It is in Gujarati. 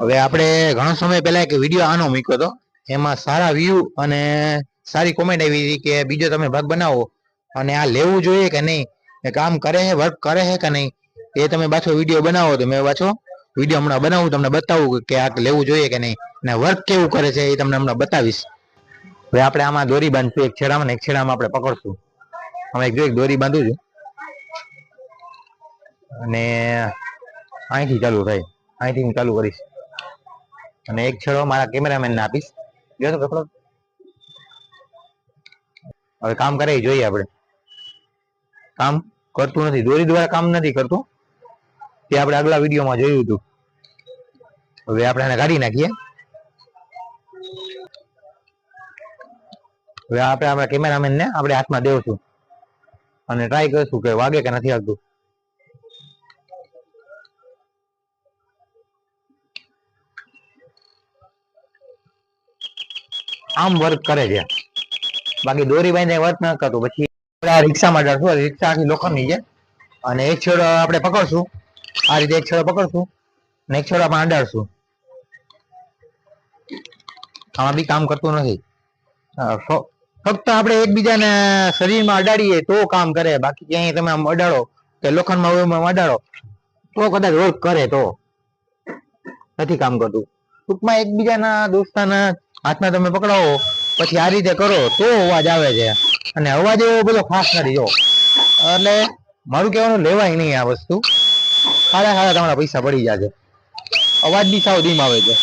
હવે આપણે ઘણો સમય પહેલા એક વિડીયો આનો મૂક્યો હતો, એમાં સારા વ્યૂ અને સારી કોમેન્ટ આવી હતી કે બીજો તમે ભાગ બનાવો અને આ લેવું જોઈએ કે નહીં, કામ કરે છે, વર્ક કરે છે કે નહીં, એ તમે પાછો વિડીયો બનાવો. તો મેં પાછો વિડીયો હમણાં બનાવું, તમને બતાવું કે આ લેવું જોઈએ કે નહીં, અને વર્ક કેવું કરે છે એ તમને હમણાં બતાવીશ. હવે આપણે આમાં દોરી બાંધશું, એક છેડામાં ને એક છેડામાં આપણે પકડશું. હમણાં એક દોરી બાંધું છું અને અહીંથી ચાલુ થાય, અહીંથી હું ચાલુ કરીશ અને એક છેડો મારા કેમેરામેન ને આપીશ. જો તો પકડો. હવે કામ કરે જોઈએ. આપણે કામ કરતું નથી, દોરી દ્વારા કામ નથી કરતું, તે આપણે આગલા વિડીયોમાં જોયું હતું. હવે આપણે એને કાઢી નાખીએ. હવે આપણે આપણા કેમેરામેન ને આપણે હાથમાં દેવશું અને ટ્રાય કરશું કે વાગે કે નથી આવતું. આમ વર્ક કરે છે, બાકી દોરી બાંધે વર્ક ન કરતું. પછી રિક્ષામાં ડાળશું, રિક્ષા આખી લોખંડની છે અને એક છેડો આપણે પકડશું, આ રીતે એક છેડો પકડશું અને એક છેડો આપણે અડાડશું. આમાં બી કામ કરતું નથી. ફક્ત આપણે એકબીજાને શરીરમાં અડાડીએ તો કામ કરે, બાકી ક્યાંય તમે આમ અડાડો કે લોખંડમાં અડાડો તો કદાચ વર્ક કરે, તો નથી કામ કરતું. ટૂંકમાં એકબીજાના દોસ્તાના હાથમાં તમે પકડાવો પછી આ રીતે કરો તો અવાજ આવે છે, અને અવાજ એવો બધો ખાસ નથી. જો એટલે મારું કહેવાનું લેવાય નહીં આ વસ્તુ, સારા તમારા પૈસા પડી જાય છે. અવાજ બી સાવ ધીમ આવે છે.